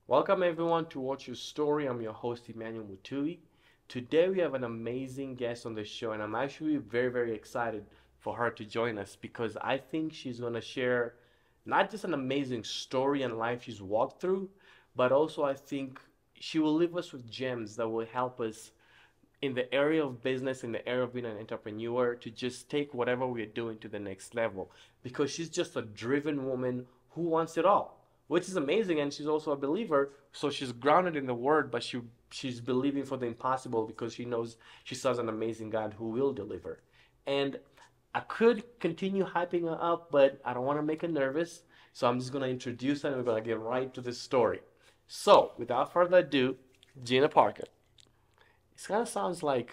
Welcome everyone to Watch Your Story. I'm your host Emmanuel Mutui. Today we have an amazing guest on the show, and I'm actually very, very excited for her to join us because I think she's going to share not just an amazing story and life she's walked through, but also I think she will leave us with gems that will help us in the area of business, in the area of being an entrepreneur, to just take whatever we're doing to the next level. Because she's just a driven woman who wants it all, which is amazing. And she's also a believer, so she's grounded in the word, but she's believing for the impossible because she knows she serves an amazing God who will deliver. And I could continue hyping her up, but I don't want to make her nervous. So I'm just going to introduce her and we're going to get right to the story. So, without further ado, Gina Parker. It kind of sounds like,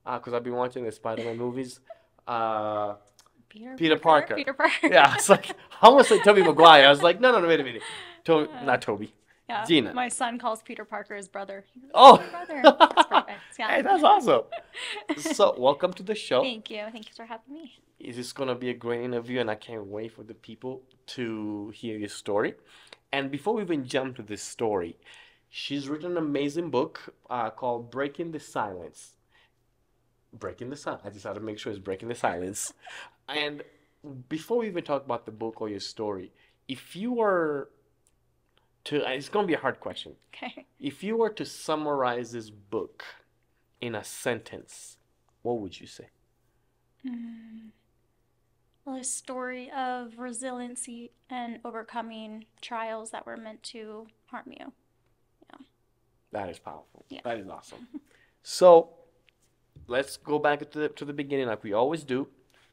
because I've been watching the Spider-Man movies, uh, Peter Peter Parker. Parker. Peter Parker. Yeah, it's like, I almost say Tobey Maguire. I was like, no, wait a minute. Not Toby. Yeah, Gina. my son calls Peter Parker his brother. Oh! Brother. That's perfect. Yeah. Hey, that's awesome. So, welcome to the show. Thank you. Thank you for having me. This is going to be a great interview, and I can't wait for the people to hear your story. And before we even jump to this story, she's written an amazing book called Breaking the Silence. Breaking the Silence. I just had to make sure it's Breaking the Silence. And before we even talk about the book or your story, if you were to, it's going to be a hard question. Okay. If you were to summarize this book in a sentence, what would you say? Well, a story of resiliency and overcoming trials that were meant to harm you. Yeah. That is powerful. Yeah. That is awesome. So let's go back to the beginning like we always do.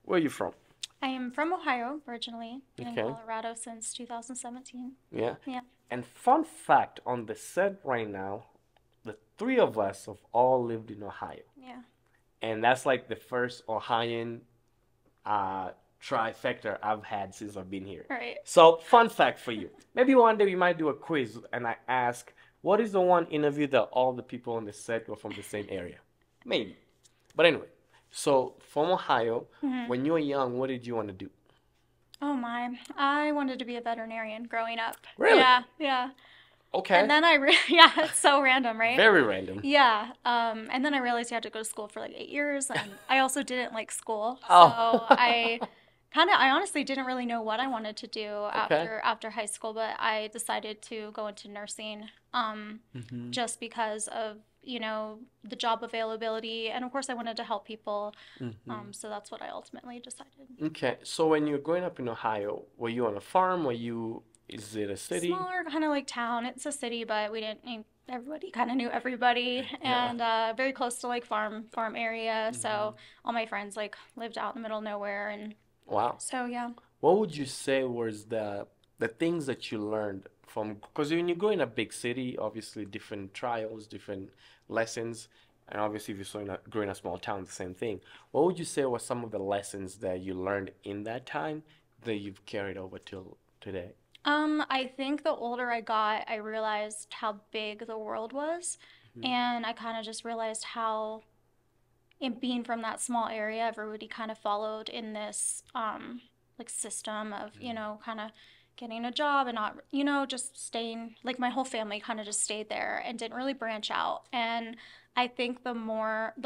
Where are you from? I am from Ohio originally. Been in Okay. Colorado since 2017. Yeah. Yeah. And fun fact on the set right now, the three of us have all lived in Ohio. Yeah. And that's like the first Ohioan uh, trifecta I've had since I've been here. Right. So, fun fact for you. Maybe one day we might do a quiz and I ask, what is the one interview that all the people on the set were from the same area? Maybe. But anyway, so from Ohio, when you were young, what did you want to do? Oh my. I wanted to be a veterinarian growing up. Really? Yeah. Yeah. Okay. And then yeah, it's so random, right? Very random. Yeah. And then I realized you had to go to school for like 8 years, and I also didn't like school, so Oh. I honestly didn't really know what I wanted to do Okay. after high school, but I decided to go into nursing, just because of the job availability, and of course I wanted to help people, so that's what I ultimately decided. Okay. So when you were growing up in Ohio, were you on a farm? Is it a city? Smaller, kind of like town. It's a city, but we didn't. Everybody kind of knew everybody, Yeah. and very close to like farm area. So all my friends like lived out in the middle of nowhere, and Wow. so yeah. What would you say was the things that you learned from, because when you go in a big city, obviously different trials, different lessons, and obviously if you're growing in a small town, the same thing. What would you say were some of the lessons that you learned in that time that you've carried over till today? I think the older I got, I realized how big the world was, Mhm. and I kind of just realized how, in being from that small area, everybody kind of followed in this like system of, kind of getting a job and not, just staying, like my whole family kind of just stayed there and didn't really branch out. And I think the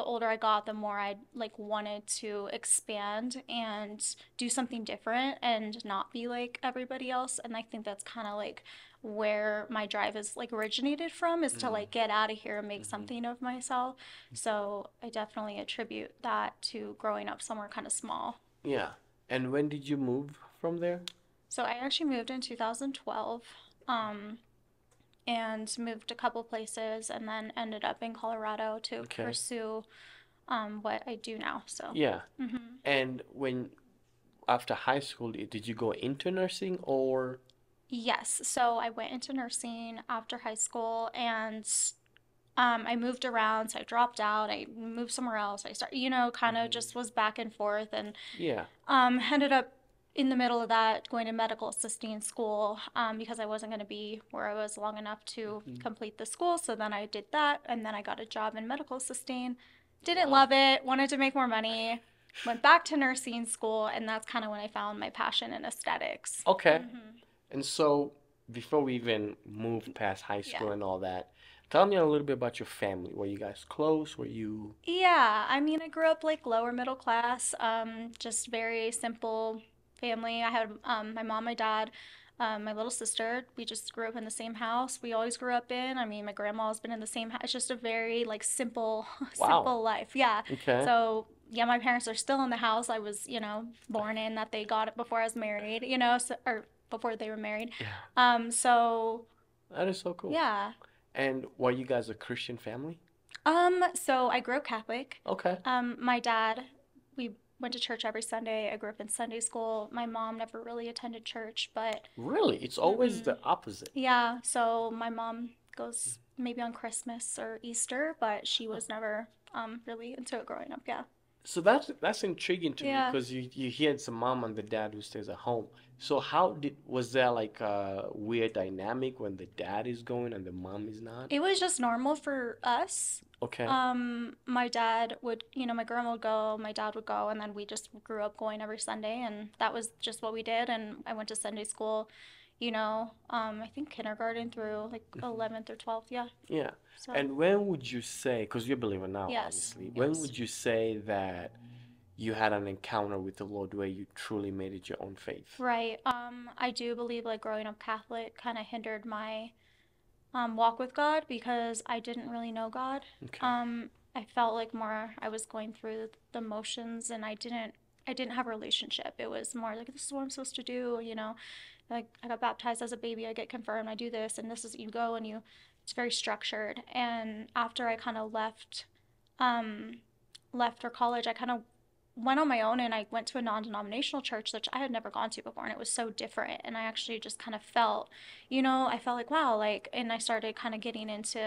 older I got, the more I like wanted to expand and do something different and not be like everybody else. And I think that's kind of like where my drive is like originated from, is to Mm. like get out of here and make Mhm. something of myself. So I definitely attribute that to growing up somewhere kind of small. Yeah. And when did you move from there? So I actually moved in 2012, um, and moved a couple places, and then ended up in Colorado to Okay. pursue what I do now. So, Yeah. hmm And when after high school, did you go into nursing or? yes. So I went into nursing after high school, and I moved around. So I dropped out. I moved somewhere else. I started, kind of Mhm. just was back and forth, and Yeah. ended up in the middle of that going to medical assisting school, because I wasn't going to be where I was long enough to Mhm. complete the school. So then I did that, and then I got a job in medical assisting. Didn't Wow. love it, wanted to make more money, went back to nursing school, and that's kind of when I found my passion in aesthetics. Okay. Hmm And so before we even moved past high Yeah. school and all that, tell me a little bit about your family. Were you guys close? Were you? Yeah, I mean, I grew up like lower middle class, just very simple family. I had my mom, my dad, my little sister. We just grew up in the same house. We always grew up in. I mean, my grandma's been in the same house. It's just a very like simple, Wow. simple life. Yeah. Okay. So yeah, my parents are still in the house I was, born in that they got it before I was married, so, or before they were married. Yeah. So That is so cool. yeah. And were you guys a Christian family? So I grew up Catholic. Okay. My dad, we went to church every Sunday. I grew up in Sunday school. My mom never really attended church, but Really? It's always mm-mm. the opposite. Yeah, so my mom goes maybe on Christmas or Easter, but she was never really into it growing up. Yeah. So that's intriguing to me Yeah. because you hear it's a mom and the dad who stays at home. So how did was there like a weird dynamic when the dad is going and the mom is not? It was just normal for us. Okay. My dad would, my grandma would go, my dad would go, and then we just grew up going every Sunday, and that was just what we did. And I went to Sunday school, I think kindergarten through like Mhm. 11th or 12th, yeah. Yeah. So, And when would you say, because you're a believer now, yes, obviously, when yes. would you say that you had an encounter with the Lord where you truly made it your own faith? Right. I do believe like growing up Catholic kind of hindered my walk with God because I didn't really know God. Okay. I felt like more I was going through the motions and I didn't have a relationship. It was more like this is what I'm supposed to do, Like I got baptized as a baby, I get confirmed, I do this and this is you go and you it's very structured. And after I kind of um left for college, I kind of went on my own and I went to a non-denominational church which I had never gone to before and it was so different and I actually just kind of felt I felt like wow like and I started kind of getting into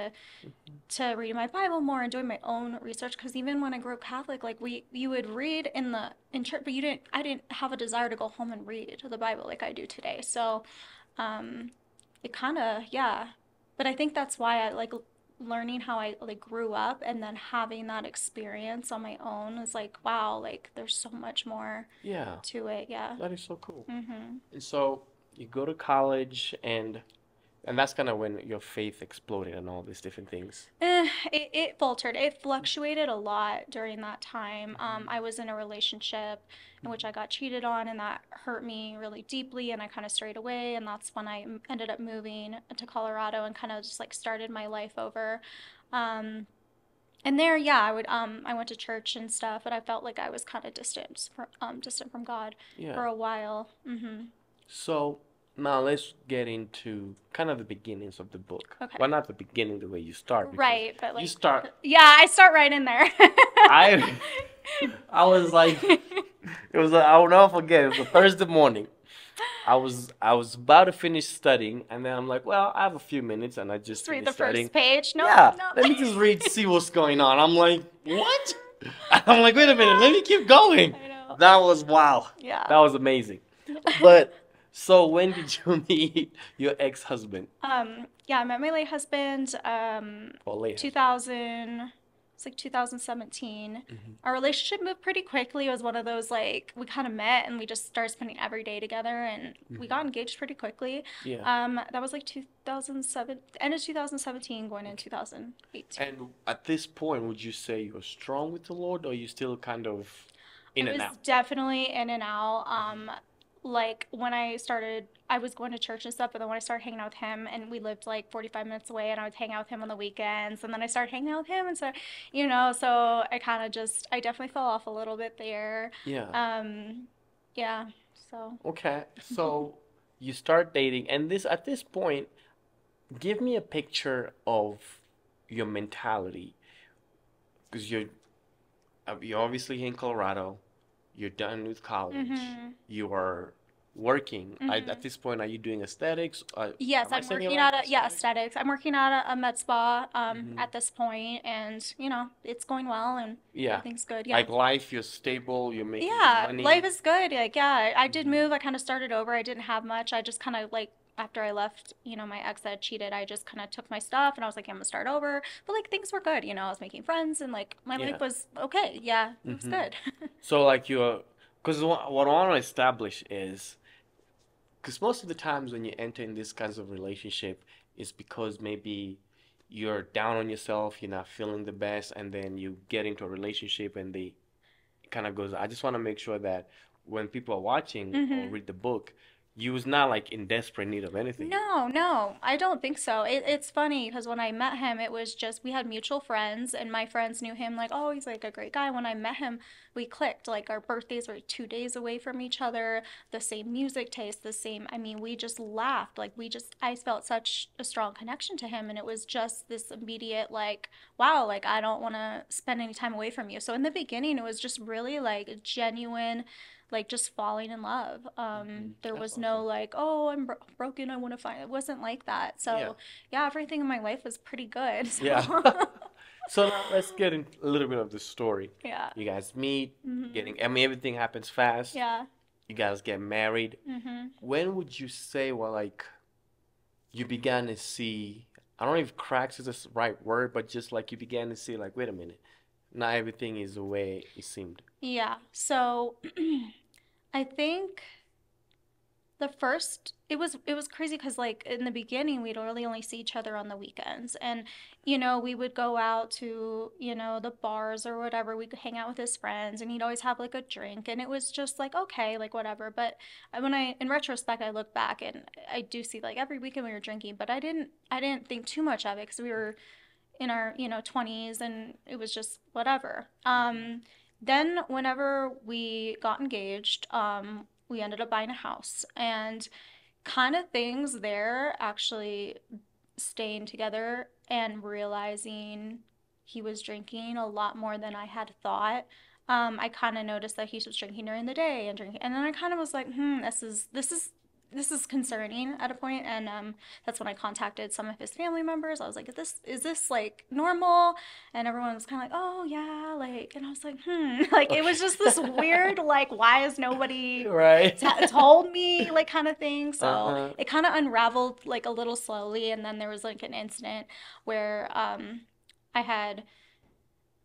Mhm. to reading my Bible more and doing my own research because even when I grew up Catholic like we you would read in church but I didn't have a desire to go home and read the Bible like I do today so um it kind of yeah but I think that's why I like learning how I like grew up and then having that experience on my own is like wow like there's so much more Yeah, to it yeah. that is so cool. Mhm. And so you go to college and that's kind of when your faith exploded and all these different things. It faltered. It fluctuated a lot during that time. Hmm. I was in a relationship in which Hmm. I got cheated on, and that hurt me really deeply. And I kind of strayed away, and that's when I ended up moving to Colorado and kind of just like started my life over. Um, and there, yeah, I went to church and stuff, but I felt like I was kind of distant from God Yeah. for a while. So now let's get into kind of the beginnings of the book. Okay, Well, not the beginning the way you start because right, but you like, start. yeah, I start right in there. I I was like, it was. I will never forget. It was a Thursday morning. I was about to finish studying, and then I'm like, well, I have a few minutes, and I just Just read finished the studying. first page. Nope, Yeah, nope. let me just read, see what's going on. I'm like, what? I'm like, wait a minute, let me keep going. I know. That was wow. Yeah. That was amazing. But so when did you meet your ex-husband Yeah, I met my late husband, or late husband? 2000, it's like 2017. Hmm. Our relationship moved pretty quickly. It was one of those like we kind of met and we just started spending every day together and we got Hmm. engaged pretty quickly. Yeah. That was like 2007, end of 2017, going in Okay. 2018. And at this point, would you say you're strong with the Lord, or you still kind of I in and was out? definitely in and out. Hmm. Like when I started, I was going to church and stuff, but then when I started hanging out with him, and we lived like 45 minutes away, and I would hang out with him on the weekends, and then I started hanging out with him, and so, so I kind of just, I definitely fell off a little bit there. Yeah. Um, yeah, so. Okay. So you start dating, and this at this point, give me a picture of your mentality, because you're obviously in Colorado. You're done with college. Mm-hmm. You are working. At Mm-hmm. this point, are you doing aesthetics? Yes, Am I I'm saying it working right? at a yeah Aesthetics? aesthetics. I'm working at a med spa Hmm. at this point, and it's going well, and Yeah. everything's good. Yeah. Like life, you're stable. You're making good Yeah, life money. is good. Like, yeah, I did Hmm. move. I kind of started over. I didn't have much. I just kind of like after I left, my ex that cheated, I just kind of took my stuff and I was like, I'm gonna start over. But like things were good. I was making friends and like my life Yeah. was okay. Yeah, it was Hmm. good. So like you're, because what I want to establish is, because most of the times when you enter in this kinds of relationship, it's because maybe you're down on yourself, you're not feeling the best, and then you get into a relationship and they kind of goes. I just want to make sure that when people are watching or Mm-hmm. read the book, you was not like in desperate need of anything. No, no, I don't think so. It's funny because when I met him, it was just we had mutual friends, and my friends knew him like, oh, he's like a great guy. When I met him, we clicked. Like our birthdays were 2 days away from each other, the same music taste, the same. I mean, we just laughed. Like I felt such a strong connection to him, and it was just this immediate like, wow, like I don't want to spend any time away from you. So in the beginning, it was just really like a genuine like just falling in love. There That's was no awesome. like, oh, I'm broken. I want to find. It wasn't like that. Yeah. So yeah, everything in my life was pretty good. Yeah. So So now let's get in a little bit of the story. yeah, You guys meet, hmm I mean, everything happens fast. yeah, You guys get married. hmm When would you say, well, like, you began to see, I don't know if cracks is the right word, but just like you began to see, like, wait a minute, not everything is the way it seemed. yeah. So I think the first it was crazy because like in the beginning we'd really only see each other on the weekends, and we would go out to the bars or whatever. We'd hang out with his friends and he'd always have like a drink, and it was just like okay, like whatever. But when I in retrospect I look back and I do see like every weekend we were drinking, but I didn't think too much of it because we were in our 20s and it was just whatever. Then whenever we got engaged, we ended up buying a house, and kind of things there actually staying together and realizing he was drinking a lot more than I had thought. I kind of noticed that he was drinking during the day and drinking, and then I kind of was like, this is concerning at a point, and that's when I contacted some of his family members. I was like, is this like normal? And everyone was kind of like, oh yeah, like, and I was like, like it was just this Okay. weird, like, why has nobody Right. told me, like, kind of thing. So Uh-huh. it kind of unraveled like a little slowly, and then there was like an incident where I had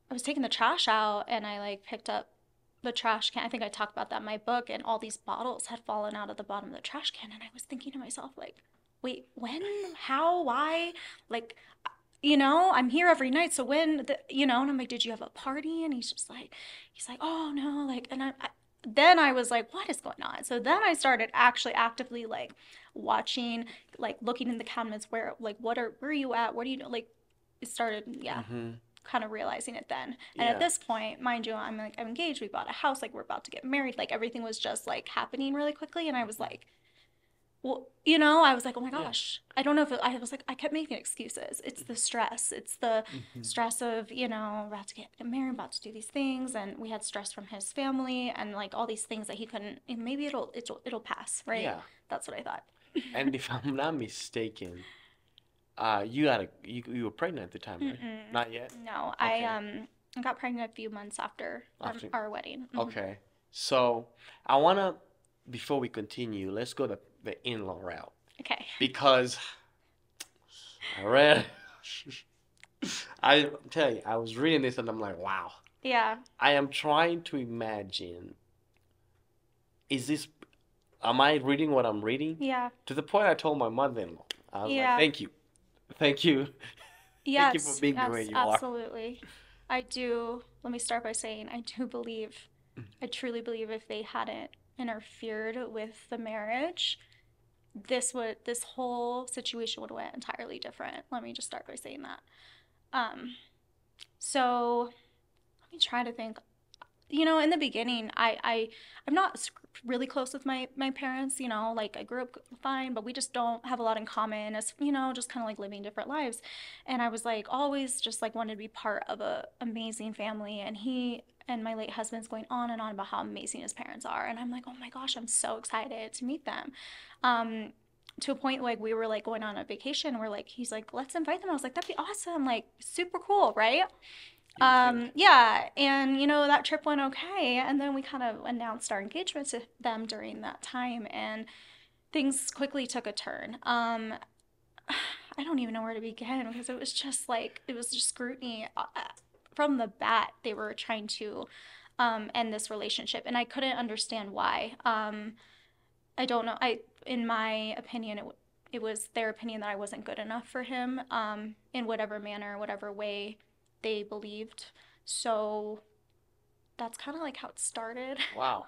I was taking the trash out and I like picked up the trash can. I think I talked about that in my book, and all these bottles had fallen out of the bottom of the trash can, and I was thinking to myself like, wait, when, how, why, like, I'm here every night. So and I'm like, did you have a party? And he's like, oh no, like, and then I was like, what is going on? So then I started actually actively like watching, like looking in the cabinets where, like, where are you at? What do you know? Like, it started, yeah, Mm-hmm. kind of realizing it then. And at Yeah. this point, mind you, I'm engaged. We bought a house. Like we're about to get married. Like everything was just like happening really quickly. And I was like, well, I was like, oh my Yeah. gosh, I don't know if I was like, I kept making excuses. It's the stress. It's the Mm-hmm. stress of, about to get married, about to do these things. And we had stress from his family and like all these things that he couldn't, and maybe it'll pass, right? Yeah. That's what I thought. And if I'm not mistaken, you were pregnant at the time, right? Mm-mm. Not yet? No, Okay. I got pregnant a few months after After. our wedding. Okay. So I wanna, before we continue, let's go the in-law route Okay. because I read. I'm telling you, I was reading this and I'm like, wow. Yeah. I am trying to imagine, is this, am I reading what I'm reading? Yeah. To the point I told my mother-in-law, I was like, Yeah. thank you. Thank you. Thank you for Yes. being the way Yes. you are. Absolutely. I do. Let me start by saying I do believe, I truly believe if they hadn't interfered with the marriage, this whole situation would have went entirely different. Let me just start by saying that. Um, so let me try to think. In the beginning, I'm not really close with my parents. Like I grew up fine, but we just don't have a lot in common as just kind of like living different lives. And I was like always just like wanted to be part of a amazing family. And he and my late husband's going on and on about how amazing his parents are, and I'm like, oh my gosh, I'm so excited to meet them. Um, to a point like we were like going on a vacation. We're like, he's like, let's invite them. I was like, that'd be awesome, like super cool, right? You would think. Yeah, and that trip went okay, and then we kind of announced our engagement to them during that time, and things quickly took a turn. I don't even know where to begin because it was just like it was just scrutiny from the bat. They were trying to end this relationship, and I couldn't understand why. I don't know. I in my opinion, it was their opinion that I wasn't good enough for him, in whatever manner, whatever way they believed. So that's kind of like how it started. Wow.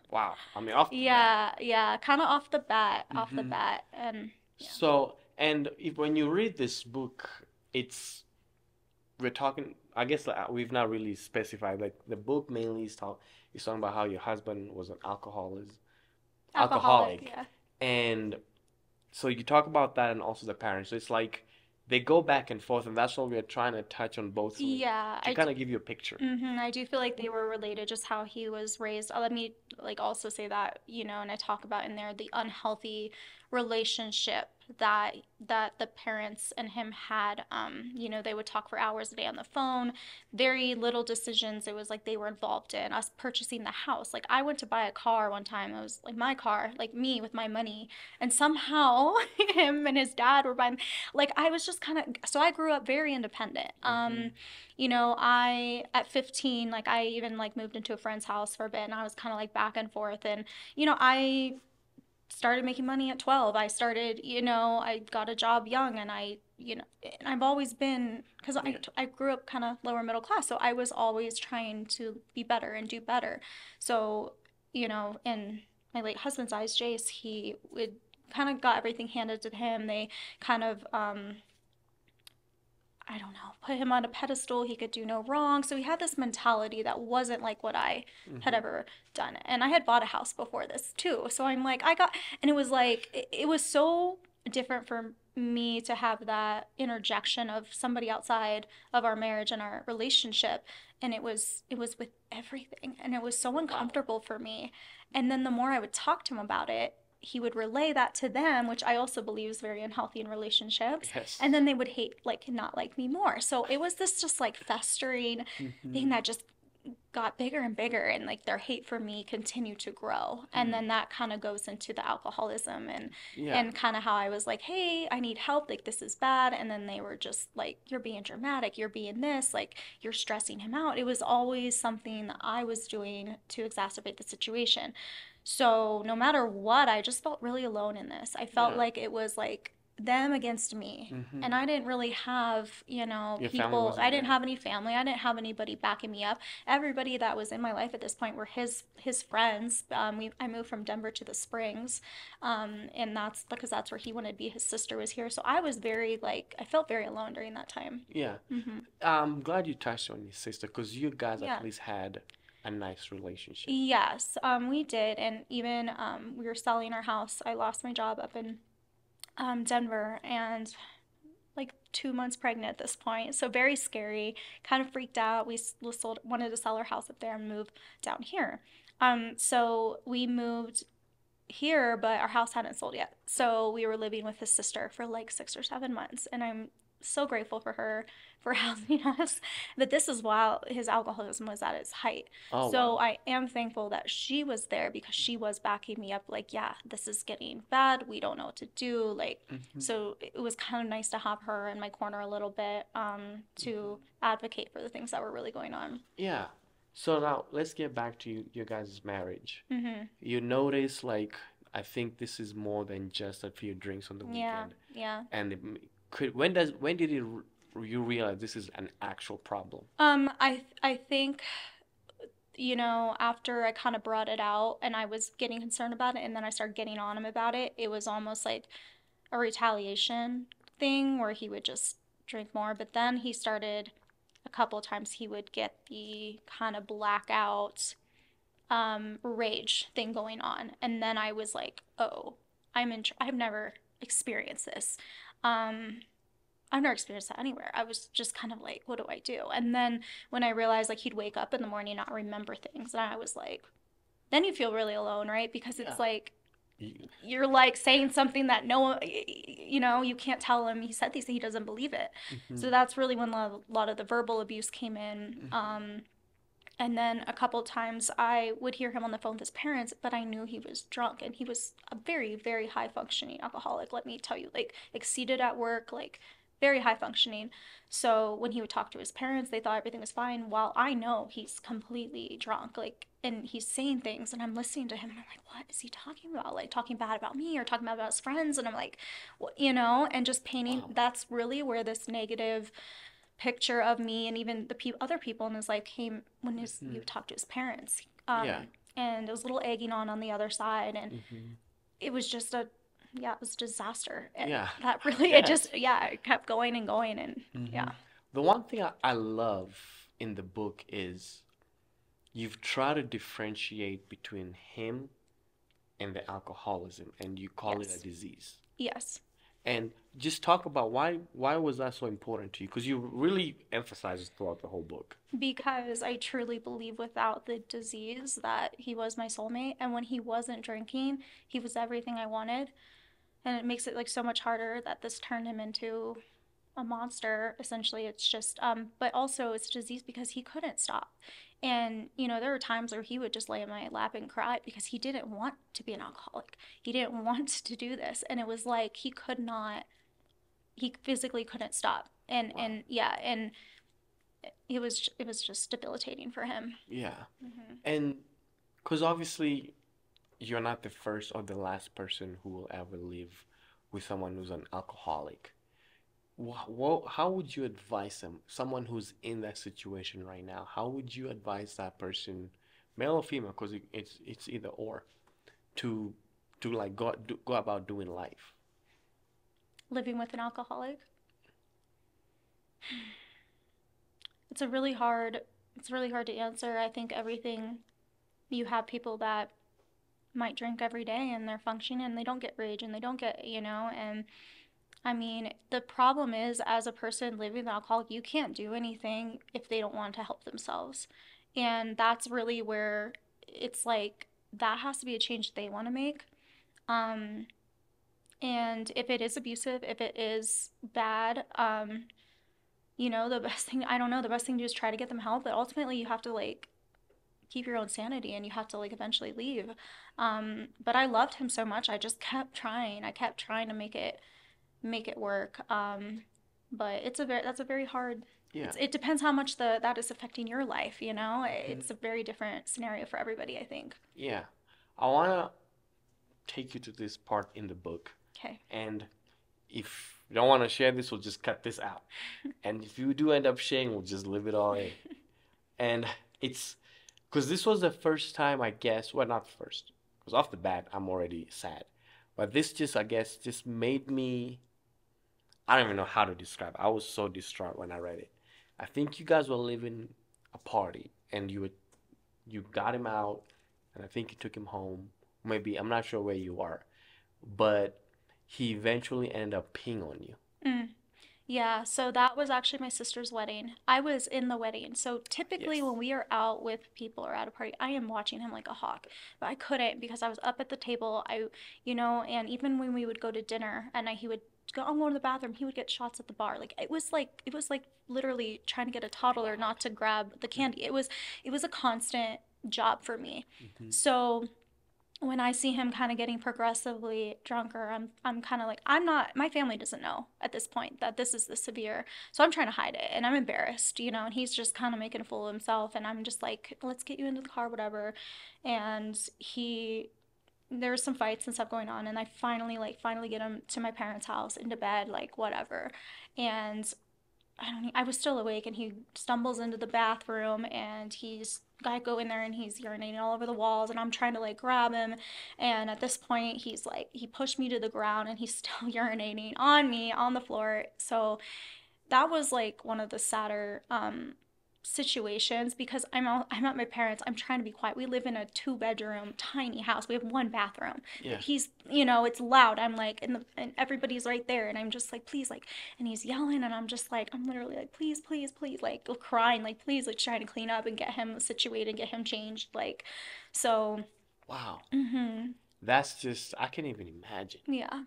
Wow. I mean, off the bat. Yeah, yeah, kind of off the Hmm. bat, and yeah. So, and if when you read this book, it's we're talking. I guess we've not really specified. Like the book mainly is talking about how your husband was an Alcoholic, alcoholic, yeah. and so you talk about that and also the parents. So it's like they go back and forth, and that's what we're trying to touch on both of it Yeah, to kind of give you a picture. I do feel like they were related, just how he was raised. Let me like also say that, and I talk about in there the unhealthy relationship that the parents and him had. They would talk for hours a day on the phone. Very little decisions. It was like they were involved in us purchasing the house. Like I went to buy a car one time. It was like my car, like me with my money, and somehow him and his dad were buying. Like I was just kind of so I grew up very independent. Hmm. I at 15, like I even like moved into a friend's house for a bit, and I was kind of like back and forth, and I started making money at 12. I started, I got a job young, and and I've always been, because Yeah. I grew up kind of lower middle class, so I was always trying to be better and do better. So, in my late husband's eyes, Jace, he would kind of got everything handed to him. They kind of, I don't know, put him on a pedestal. He could do no wrong. So he had this mentality that wasn't like what I had Hmm. ever done. And I had bought a house before this too. So I'm like, and it was like, it was so different for me to have that interjection of somebody outside of our marriage and our relationship. And it was with everything. And it was so Wow. uncomfortable for me. And then the more I would talk to him about it, he would relay that to them, which I also believe is very unhealthy in relationships. Yes. And then they would hate, like, not like me more. So it was this just like festering thing Hmm. that just got bigger and bigger, and like their hate for me continued to grow. And Hmm. then that kind of goes into the alcoholism, and Yeah. kind of how I was like, hey, I need help, like this is bad. And then they were just like, you're being dramatic, you're being this, like you're stressing him out. It was always something that I was doing to exacerbate the situation. So no matter what, I just felt really alone in this. I felt Yeah. like it was like them against me. Hmm. And I didn't really have, Your family people. wasn't I didn't there. have any family. I didn't have anybody backing me up. Everybody that was in my life at this point were his friends. I moved from Denver to the Springs, and that's because that's where he wanted to be. His sister was here, so I was very like I felt very alone during that time. Yeah. Hmm. I'm glad you touched on your sister because you guys at Yeah. least had a nice relationship. Yes, we did, and even we were selling our house. I lost my job up in Denver, and like 2 months pregnant at this point. So very scary. Kind of freaked out. We wanted to sell our house up there and move down here. So we moved here, but our house hadn't sold yet. So we were living with his sister for like 6 or 7 months, and I'm so grateful for her for housing us. But this is while his alcoholism was at its height. Oh, So wow. I am thankful that she was there because she was backing me up, like, yeah, this is getting bad. We don't know what to do. Like, Hmm. so it was kind of nice to have her in my corner a little bit, to Hmm. advocate for the things that were really going on. Yeah. So now let's get back to your guys' marriage. Mm-hmm. You notice, like, I think this is more than just a few drinks on the Yeah, weekend. yeah. And when did you realize this is an actual problem? I think, after I kind of brought it out and I was getting concerned about it, and then I started getting on him about it, it was almost like a retaliation thing where he would just drink more. But then he started, a couple of times, he would get the kind of blackout, rage thing going on. And then I was like, oh, I've never experienced this. Um, I've never experienced that anywhere. I was just kind of like, what do I do? And then when I realized like he'd wake up in the morning and not remember things, and I was like, then you feel really alone, right? Because Yeah. it's like You- you're like saying something that no one, you can't tell him he said these, he doesn't believe it. Mhm. So that's really when a lot of the verbal abuse came in. Mhm. And then a couple times I would hear him on the phone with his parents, but I knew he was drunk, and he was a very, very high functioning alcoholic. Let me tell you, like exceeded at work, like very high functioning. So when he would talk to his parents, they thought everything was fine. While I know he's completely drunk, like, and he's saying things, and I'm listening to him, and I'm like, what is he talking about? Like talking bad about me or talking bad about his friends, and I'm like, what, and just painting. Wow. That's really where this negative picture of me and even the other people in his life came when he Hmm. would talk to his parents. Yeah. And it was a little egging on the other side, and Hmm. it was just a yeah, it was a disaster. And Yeah. that I really, it just, guess. yeah, it kept going and going. And Hmm. yeah. The one thing I love in the book is you've tried to differentiate between him and the alcoholism, and you call it a Yes. disease. Yes. And just talk about why was that so important to you? Because you really emphasize it throughout the whole book. Because I truly believe without the disease that he was my soulmate. And when he wasn't drinking, he was everything I wanted. And it makes it like so much harder that this turned him into a monster. Essentially, it's just but also it's disease because he couldn't stop. And there were times where he would just lay in my lap and cry because he didn't want to be an alcoholic. He didn't want to do this, and it was like he could not, he physically couldn't stop. and Wow. and yeah, and it was just debilitating for him. Yeah. Hmm. And because obviously you're not the first or the last person who will ever live with someone who's an alcoholic. How would you advise them, someone who's in that situation right now? How would you advise that person, male or female, because it's either or, to like go about doing life? Living with an alcoholic, it's a really hard it's really hard to answer. I think everything, you have people that might drink every day and they're functioning and they don't get rage and they don't get, and I mean, the problem is, as a person living with alcohol, you can't do anything if they don't want to help themselves. And that's really where it's like that has to be a change they want to make. Um, and if it is abusive, if it is bad, the best thing, I don't know, the best thing to do is try to get them help. But ultimately, you have to like keep your own sanity and you have to like eventually leave. But I loved him so much. I just kept trying. I kept trying to make it work. But that's a very hard. Yeah. It depends how much that is affecting your life. Hmm. It's a very different scenario for everybody, I think. Yeah. I wanna take you to this part in the book, Okay. and if you don't want to share this, we'll just cut this out. And if you do end up sharing, we'll just leave it all in. And it's because this was the first time, I guess, well, not first, because off the bat, I'm already sad. But this just, I guess, just made me, I don't even know how to describe it. I was so distraught when I read it. I think you guys were living a party and you got him out, and I think you took him home. Maybe, I'm not sure where you are, but he eventually ended up peeing on you. Mm. Yeah, so that was actually my sister's wedding. I was in the wedding. So typically Yes. when we are out with people or at a party, I am watching him like a hawk. But I couldn't because I was up at the table. And even when we would go to dinner and he would go, I'm going to the bathroom, he would get shots at the bar. Like it was like literally trying to get a toddler Wow. not to grab the candy. It was a constant job for me. Hmm. So when I see him kind of getting progressively drunker, I'm kind of like, I'm not, my family doesn't know at this point that this is this severe. So I'm trying to hide it and I'm embarrassed, and he's just kind of making a fool of himself. And I'm just like, let's get you into the car, whatever. And there's some fights and stuff going on. And I finally get him to my parents' house into bed, like whatever. And I was still awake and he stumbles into the bathroom and I go in there and he's urinating all over the walls and I'm trying to like grab him, and at this point he's like he pushed me to the ground and he's still urinating on me on the floor. So that was like one of the sadder situations because I'm at my parents. I'm trying to be quiet. We live in a 2-bedroom tiny house. We have one bathroom. But Yeah. it's loud. I'm like and everybody's right there and I'm just like please like, and he's yelling and I'm just like I'm literally like please please please like crying like please like trying to clean up and get him situated, get him changed like so. Wow. Mhm. That's just, I can't even imagine. Yeah.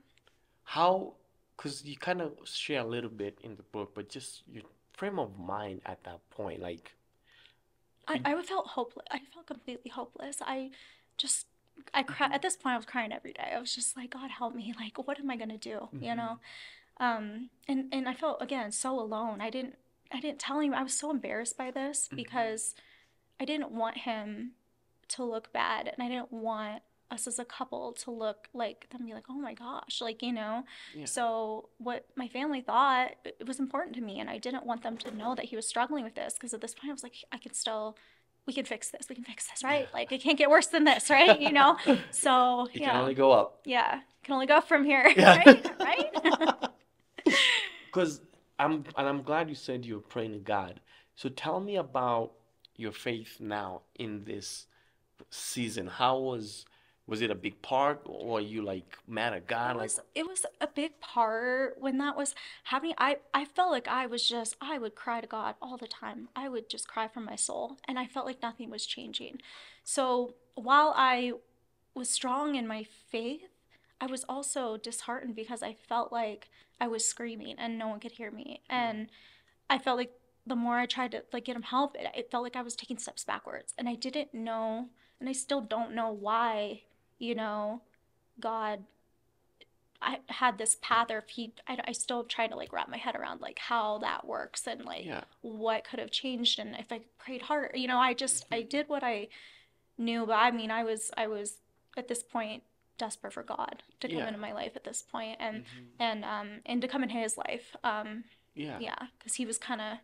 How, because you kind of share a little bit in the book, but just your frame of mind at that point, like, I, you, I felt hopeless. I felt completely hopeless. Just, I cried. hmm At this point, I was crying every day. I was just like, God help me. Like, what am I going to do? hmm And I felt again so alone. I didn't tell him. I was so embarrassed by this Hmm. because I didn't want him to look bad, and I didn't want us as a couple to look like them, be like, oh my gosh, like, Yeah. so what my family thought, it was important to me, and I didn't want them to know that he was struggling with this, because at this point I was like, I can still, we can fix this, right? Like, it can't get worse than this, right? So It can yeah. only go up. Yeah, can only go up from here. Yeah. Right, right. Because I'm glad you said you're praying to God. So tell me about your faith now in this season. How was it a big part, or are you like mad at it God? Like, was it was a big part when that was happening. I felt like I would cry to God all the time. I would just cry from my soul, and I felt like nothing was changing. So while I was strong in my faith, I was also disheartened because I felt like I was screaming and no one could hear me. yeah, And I felt like the more I tried to like get him help, it felt like I was taking steps backwards. And I didn't know, and I still don't know why, you know, God, I had this path, or if I still try to like wrap my head around like how that works, and like yeah. what could have changed, and if I prayed harder. I Hmm. did what I knew, but I mean, I was at this point desperate for God to come Yeah. into my life at this point, Hmm. and to come in his life. Yeah. Yeah, because he was kind of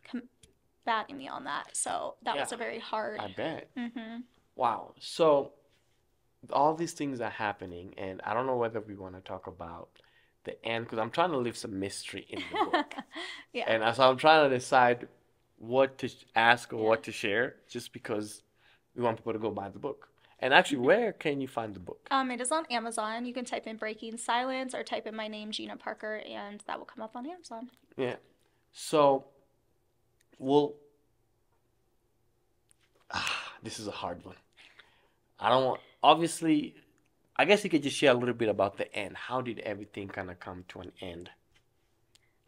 combating me on that, so that Yeah. was a very hard. I bet. Mm-hmm. Wow. So all these things are happening, and I don't know whether we want to talk about the end because I'm trying to leave some mystery in the book. Yeah, And so I'm trying to decide what to ask or yeah. what to share just because we want people to go buy the book. And actually, where can you find the book? It is on Amazon. You can type in Breaking Silence or type in my name, Gina Parker, and that will come up on Amazon. Yeah. So, well, this is a hard one. I don't want, obviously, I guess you could just share a little bit about the end. How did everything kind of come to an end?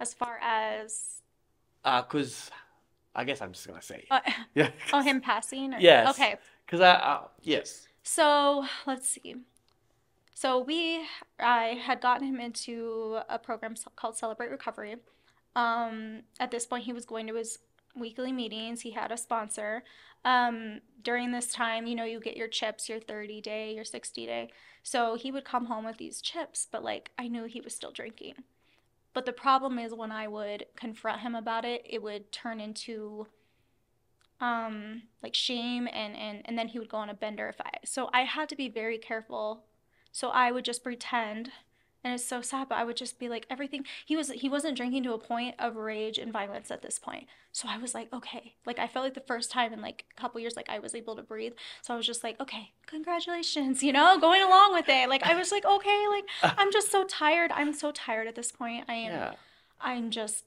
As far as, 'Cause I guess I'm just gonna say it. uh, Yeah. oh, him passing? Or, Yes. okay. 'Cause yes. So let's see. So I had gotten him into a program called Celebrate Recovery. At this point, he was going to his weekly meetings. He had a sponsor. During this time, you get your chips, your 30 day, your 60 day. So he would come home with these chips, but like I knew he was still drinking. But the problem is when I would confront him about it, it would turn into like shame, and then he would go on a bender if I had to be very careful. So I would just pretend, and it's so sad, but I would just be like everything. He wasn't drinking to a point of rage and violence at this point. So I was like, okay, like I felt like the first time in like a couple years, like I was able to breathe. So I was just like, okay, congratulations, going along with it. Like I was like, okay, like I'm just so tired. I'm so tired at this point. Yeah. I'm just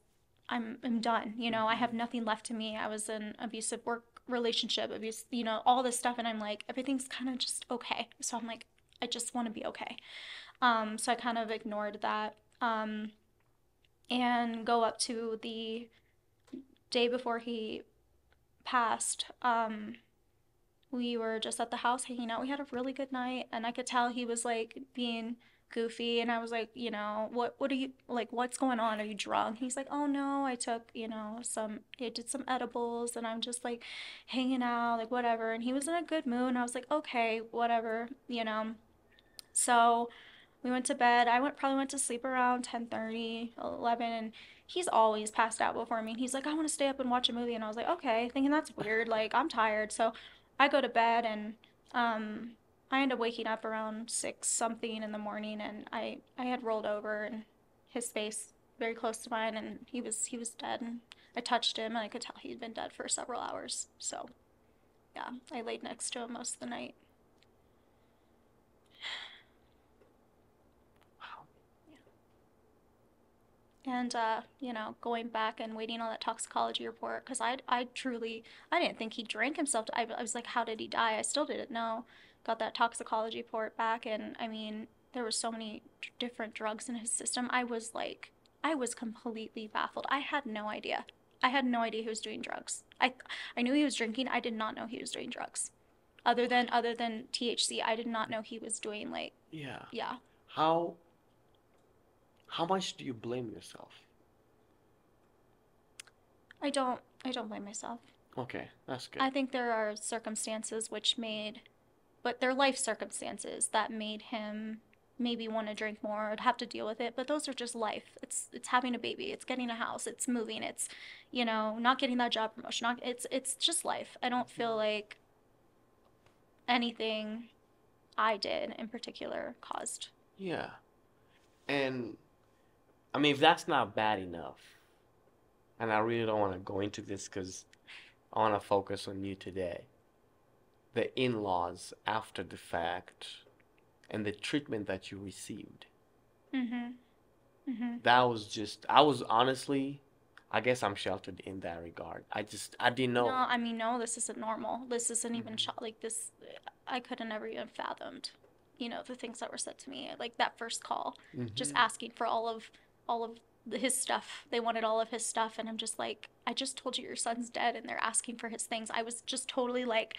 I'm done. I have Hmm. nothing left to me. I was in abusive work relationship, abuse, all this stuff, and I'm like everything's kind of just okay. So I'm like I just want to be okay. So I kind of ignored that. And go up to the day before he passed. We were just at the house hanging out. We had a really good night, and I could tell he was like being goofy, and I was like, what are you like, what's going on? Are you drunk? He's like, oh no, I took, I did some edibles, and I'm just like hanging out, like whatever. And he was in a good mood, and I was like, okay, whatever. So we went to bed. Probably went to sleep around 10:30, 11, and he's always passed out before me. And he's like, I want to stay up and watch a movie. And I was like, okay, thinking that's weird. Like, I'm tired. So I go to bed, and um, I end up waking up around 6 something in the morning, and I had rolled over, and his face very close to mine, and he was dead. And I touched him, and I could tell he'd been dead for several hours. So yeah, I laid next to him most of the night. Wow. And going back and waiting on that toxicology report, because I didn't think he drank himself. I was like, how did he die? I still didn't know. Got that toxicology report back, and I mean, there were so many different drugs in his system. I was completely baffled. I had no idea. I had no idea he was doing drugs. I knew he was drinking. I did not know he was doing drugs. Other than THC, I did not know he was doing like, Yeah. yeah. How How much do you blame yourself? I don't blame myself. Okay, that's good. I think there are circumstances but they're life circumstances that made him maybe want to drink more or have to deal with it, but those are just life. It's having a baby, it's getting a house, it's moving, it's not getting that job promotion. It's just life. I don't feel like anything I did in particular caused. Yeah. And I mean, if that's not bad enough, and I really don't want to go into this because I want to focus on you today, the in-laws after the fact and the treatment that you received. Mhm. Mhm. That was just, I was honestly, I guess I'm sheltered in that regard. I didn't No, know. I mean, no, this isn't normal. This isn't even Hmm. like this. I could have never even fathomed, the things that were said to me. Like that first call, just Hmm. asking for all of his stuff. They wanted all of his stuff, and I'm just like, I just told you your son's dead, and they're asking for his things. I was just totally like,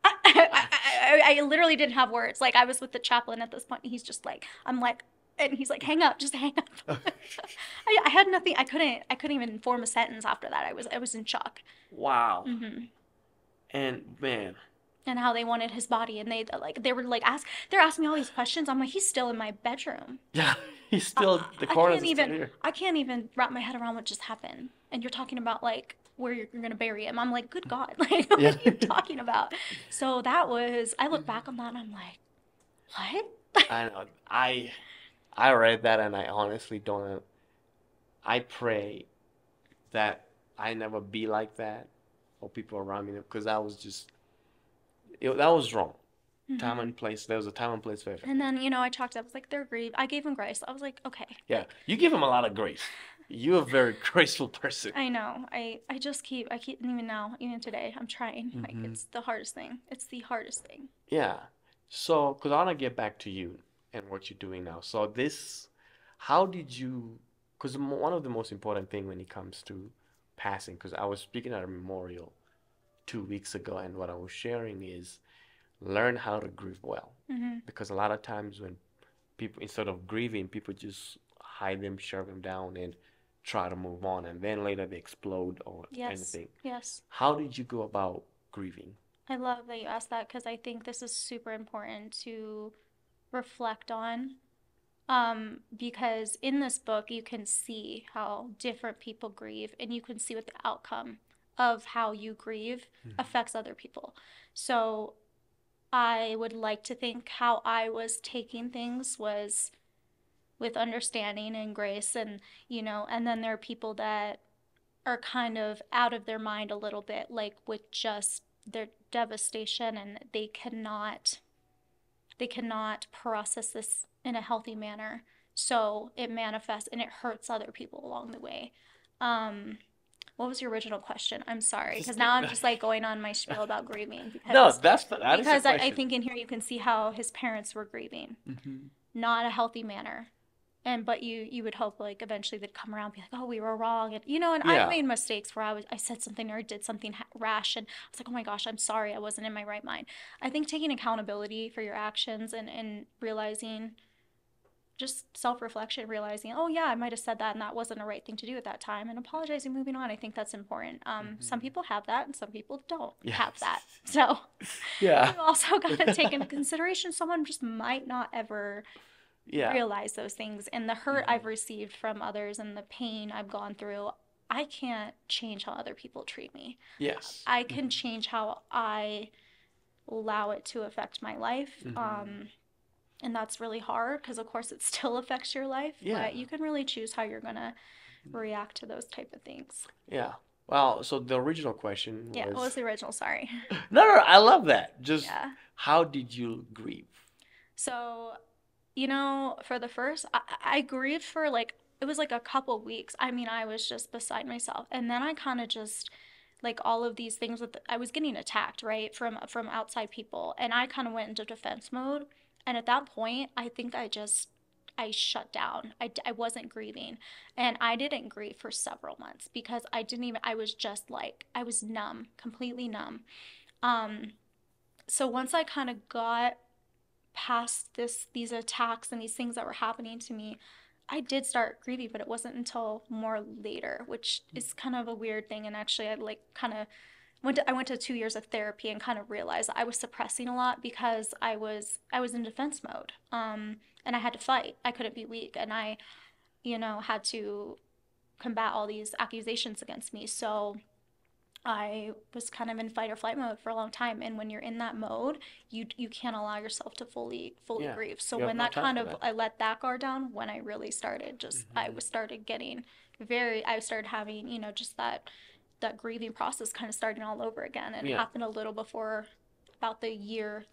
I literally didn't have words. Like I was with the chaplain at this point, and he's just like, I'm like, and he's like, hang up, just hang up. I had nothing. I couldn't even form a sentence after that. I was in shock. Wow. Hmm. And man, And how they wanted his body, and they were like they're asking me all these questions. I'm like, he's still in my bedroom. yeah, he's I, still, the I corners can't is still even here. I can't even wrap my head around what just happened. And you're talking about like where you're gonna bury him. I'm like, good God, like what Yeah. are you talking about? So I look back on that and I'm like, what? I know. I read that and I honestly don't. I pray that I never be like that or people around me because that was wrong. Time Hmm. and place. There was a time and place for And everything. then I talked. I was like, they're grieved. I gave him grace. I was like, okay, Yeah, like you give him a lot of grace. You're a very graceful person. I know. I keep and even now, even today, I'm trying. Like Hmm. it's the hardest thing. It's the hardest thing. Yeah. So, because I want to get back to you and what you're doing now. So, how did you, because one of the most important thing when it comes to passing, because I was speaking at a memorial 2 weeks ago, and what I was sharing is learn how to grieve well. Hmm. Because a lot of times when people, instead of grieving, people just hide them, shove them down, and try to move on, and then later they explode or Yes. anything. Yes. How did you go about grieving? I love that you asked that because I think this is super important to reflect on. Because in this book, you can see how different people grieve, and you can see what the outcome of how you grieve affects other people. So I would like to think how I was taking things was with understanding and grace, and then there are people that are kind of out of their mind a little bit, like with just their devastation, and they cannot process this in a healthy manner. So it manifests and it hurts other people along the way. Um, what was your original question? I'm sorry, because Just now get I'm just like going on my spiel about grieving No, because that is a because I question. think in here you can see how his parents were grieving, Hmm. not a healthy manner. And but you would hope like eventually they'd come around and be like, oh, we were wrong, and I've Yeah. made mistakes where I said something or did something rash, and I was like, oh my gosh, I'm sorry, I wasn't in my right mind. I think taking accountability for your actions and realizing, just self-reflection, realizing, oh yeah, I might have said that and that wasn't a right thing to do at that time, and apologizing, moving on. I think that's important. Some Hmm. people have that and some people don't Yeah. have that. So Yeah. you also got to take into consideration someone just might not ever Yeah. realize those things, and the hurt I've Hmm. received from others and the pain I've gone through. I can't change how other people treat me. Yes. I can change how I allow it to affect my life. Hmm. And that's really hard because, of course, it still affects your life, Yeah. but you can really choose how you're going to react to those type of things. Yeah. Well, so the original question Yeah, what was was the original? Sorry. no, no, I love that. Just Yeah. how did you grieve? So, for the first, I grieved for like, it was like a couple weeks. I mean, I was just beside myself. And then I kind of just, like all of these things I was getting attacked, right, from outside people. And I kind of went into defense mode. And at that point, I think I shut down. I wasn't grieving. And I didn't grieve for several months because I was just like, I was numb, completely numb. Um, so once I kind of got past these attacks and these things that were happening to me, I did start grieving, but it wasn't until more later, which is kind of a weird thing. And actually, I like kind of I went to 2 years of therapy and kind of realized I was suppressing a lot because I was in defense mode. And I had to fight. I couldn't be weak, and I, had to combat all these accusations against me. So I was kind of in fight or flight mode for a long time, and when you're in that mode, you can't allow yourself to fully Yeah. grieve. So You have when no that time kind for of that. I let that guard down, when I really started just I Hmm. was started getting very I started having, just that grieving process kind of starting all over again, and it Yeah. happened a little before about the year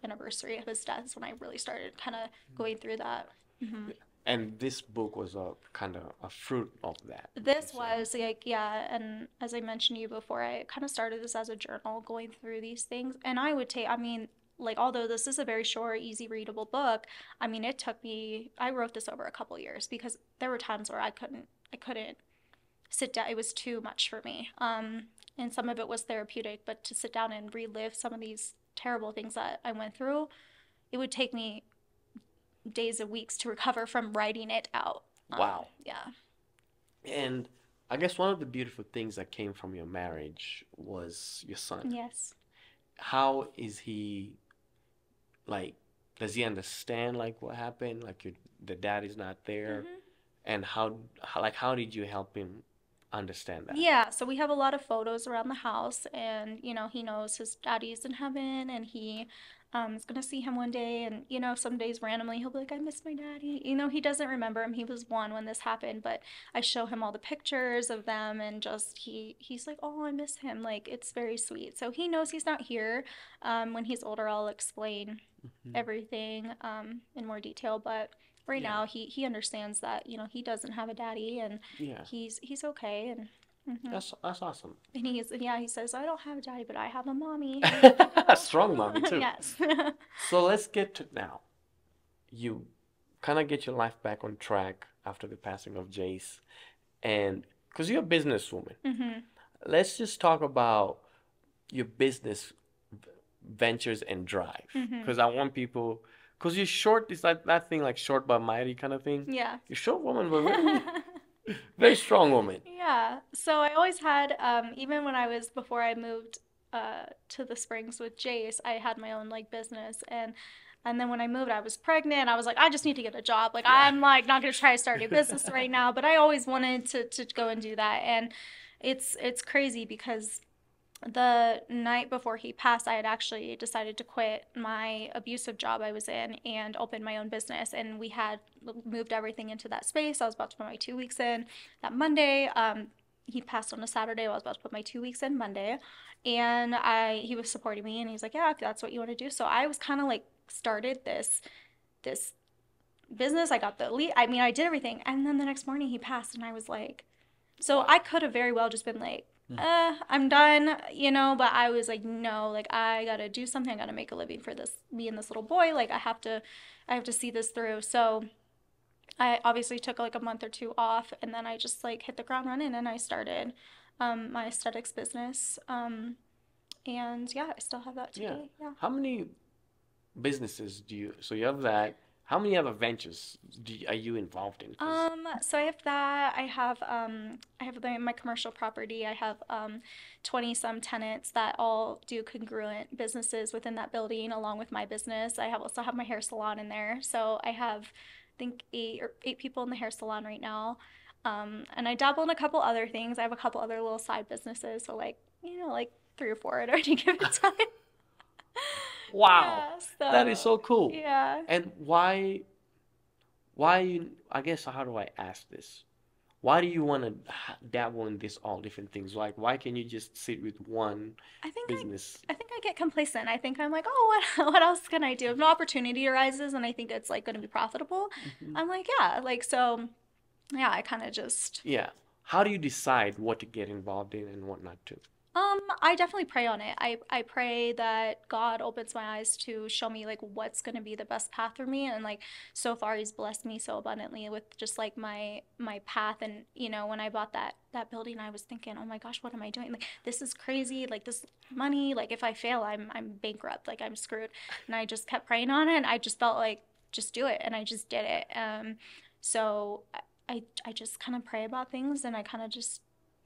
anniversary of his death is when I really started kind of going through that. Hmm. And this book was a kind of a fruit of that, would you This say? was like, yeah, and as I mentioned to you before, I kind of started this as a journal going through these things. And I mean, like, although this is a very short, easy readable book, I mean, I wrote this over a couple years because there were times where I couldn't sit down. It was too much for me. And some of it was therapeutic, but to sit down and relive some of these terrible things that I went through, it would take me days and weeks to recover from writing it out. Wow. Yeah. And I guess one of the beautiful things that came from your marriage was your son. Yes. How is he like? Does he understand like what happened? Like the dad is not there, Hmm. and how did you help him understand that? Yeah, so we have a lot of photos around the house, and he knows his daddy's in heaven, and he is gonna see him one day. And some days randomly he'll be like, "I miss my daddy." He doesn't remember him. He was one when this happened, but I show him all the pictures of them, and just he's like, "Oh, I miss him." Like it's very sweet. So he knows he's not here. When he's older, I'll explain Hmm. everything in more detail, but right Yeah. now he understands that he doesn't have a daddy, and Yeah. he's okay. And That's awesome. he says, "I don't have a daddy, but I have a mommy." Strong mommy too. Yes. So let's get to now. You kind of get your life back on track after the passing of Jace, and because you're a businesswoman, Hmm. let's just talk about your business ventures and drive. Hmm. Because I want people, because you're short, it's like that thing like short but mighty kind of thing. Yeah. You're short woman, but very, very strong woman. Yeah. So I always had, even when before I moved to the Springs with Jace, I had my own like business. And then when I moved, I was pregnant. I was like, I just need to get a job. Like, Yeah. I'm like not gonna try to start a business right now, but I always wanted to go and do that. And it's crazy because the night before he passed, I had actually decided to quit my abusive job I was in and open my own business. And we had moved everything into that space. I was about to put my 2 weeks in that Monday. He passed on a Saturday. I was about to put my 2 weeks in Monday, and he was supporting me, and he's like, "Yeah, if that's what you want to do." So I was kind of like started this business. I got the lead. I mean, I did everything, and then the next morning he passed, and I was like, so Wow. I could have very well just been like, I'm done, but I was like, no, like I gotta do something. I gotta make a living for me and this little boy. Like I have to see this through. So I obviously took like a month or two off, and then I just like hit the ground running, and I started my aesthetics business. And yeah, I still have that Yeah. today. Yeah. How many businesses do you, so you have that. How many other ventures are you involved in? Because, So I have that. I have my commercial property. I have 20 some tenants that all do congruent businesses within that building along with my business. I also have my hair salon in there. So I have I think eight people in the hair salon right now. And I dabble in a couple other things. I have a couple other little side businesses. So like, like 3 or 4 at any given time. wow, Yeah, that is so so cool. yeah. And I guess, how do I ask this? Why do you want to dabble in this all different things? Like, why can't you just sit with one I think I business? I think I get complacent. I think I'm like, oh, what else can I do? If an opportunity arises and I think it's like going to be profitable, Hmm. I'm like, yeah, like so, yeah. I kind of just Yeah. How do you decide what to get involved in and what not to? I definitely pray on it. I pray that God opens my eyes to show me like what's going to be the best path for me. And like so far he's blessed me so abundantly with just like my path. And when I bought that building, I was thinking, "Oh my gosh, what am I doing? Like this is crazy. Like this money, like if I fail, I'm bankrupt. Like I'm screwed." And I just kept praying on it, and I just felt like just do it, and I just did it. So I just kind of pray about things and I kind of just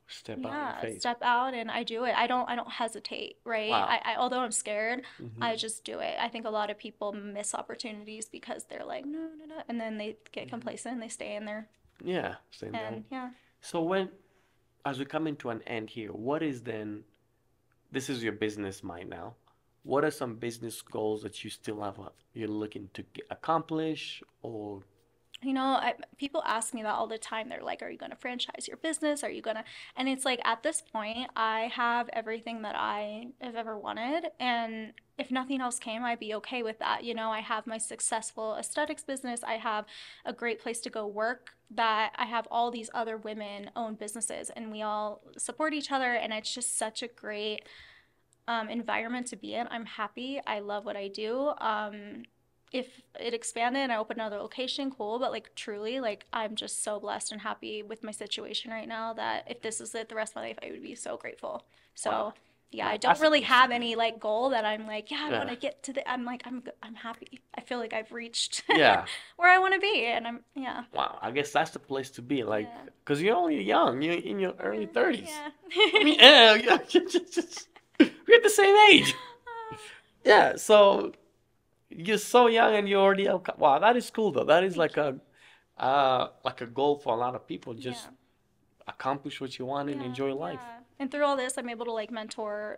Step out in yeah, faith. step out and I do it. I don't hesitate, right? Wow. I although I'm scared, I Hmm. just do it. I think a lot of people miss opportunities because they're like, no, no, no, and then they get Hmm. complacent and they stay in there. Yeah, same there. And yeah. So when, as we come into an end here, what is then, this is your business mind now. What are some business goals that you still have, you're looking to accomplish or, People ask me that all the time. They're like, "Are you going to franchise your business? Are you going to?" And it's like at this point, I have everything that I have ever wanted, and if nothing else came, I'd be okay with that. I have my successful aesthetics business. I have a great place to go work. That I have all these other women own businesses, and we all support each other, and it's just such a great environment to be in. I'm happy. I love what I do. If it expanded and I opened another location, cool. But like truly, like I'm just so blessed and happy with my situation right now that if this is it the rest of my life, I would be so grateful. wow, So yeah, I wow, don't that's a really place to have be. any like goal that I'm like, yeah, I want Yeah, to get to the. I'm like, I'm happy. I feel like I've reached yeah. where I want to be, and I'm yeah, Wow, I guess that's the place to be. Like, yeah, because you're only young, you're in your early 30s. yeah, I yeah. mean, yeah, yeah, we're the same age. Yeah, so you're so young and you already have, wow, that is cool though. That is Thank you. like a goal for a lot of people. Just Yeah. accomplish what you want and Yeah, enjoy life. yeah. And through all this, I'm able to like mentor,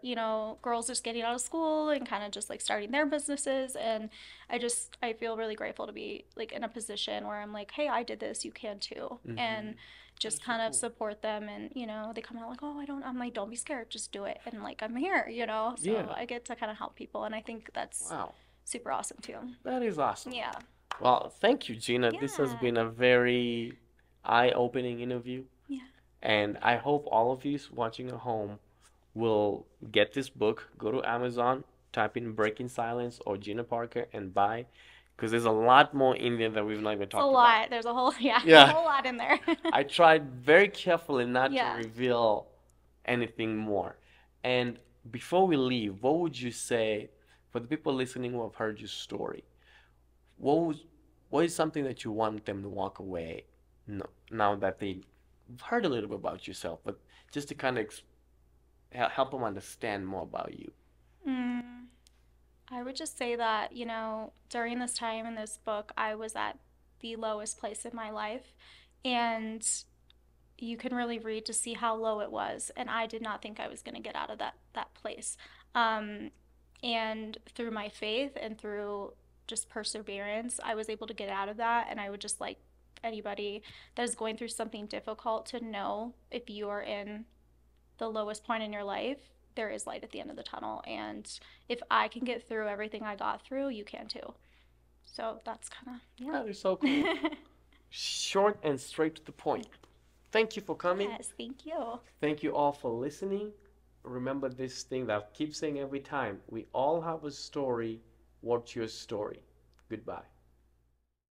girls just getting out of school and kind of just like starting their businesses. And I feel really grateful to be like in a position where I'm like, hey, I did this, you can too. Hmm. And That just is so kind of cool. support them. And, they come out like, oh, I'm like, don't be scared, just do it. And like, I'm here. So Yeah. I get to kind of help people. And I think that's Wow. super awesome too. That is awesome. Yeah. Well, thank you, Gina. This has Yeah. been a very eye-opening interview, Yeah. and I hope all of you watching at home will get this book, go to Amazon, type in Breaking Silence or Gina Parker and buy, because there's a lot more in there that we've not even It's a talked about. lot. There's a whole, yeah, a Yeah, whole lot in there. I tried very carefully not to Yeah. reveal anything more. And before we leave, what would you say for the people listening who have heard your story? What was, what is something that you want them to walk away now that they've heard a little bit about yourself, but just to kind of help them understand more about you? Mm. I would just say that, during this time in this book, I was at the lowest place in my life. And you can really read to see how low it was. And I did not think I was going to get out of that place. Um, and through my faith and through just perseverance, I was able to get out of that. And I would just like anybody that is going through something difficult to know if you are in the lowest point in your life, there is light at the end of the tunnel. And if I can get through everything I got through, you can too. So that's kind of, That is so cool. yeah. Short and straight to the point. Thank you for coming. Yes, thank you. Thank you all for listening. Remember this thing that I keep saying every time. We all have a story. What's your story? Goodbye.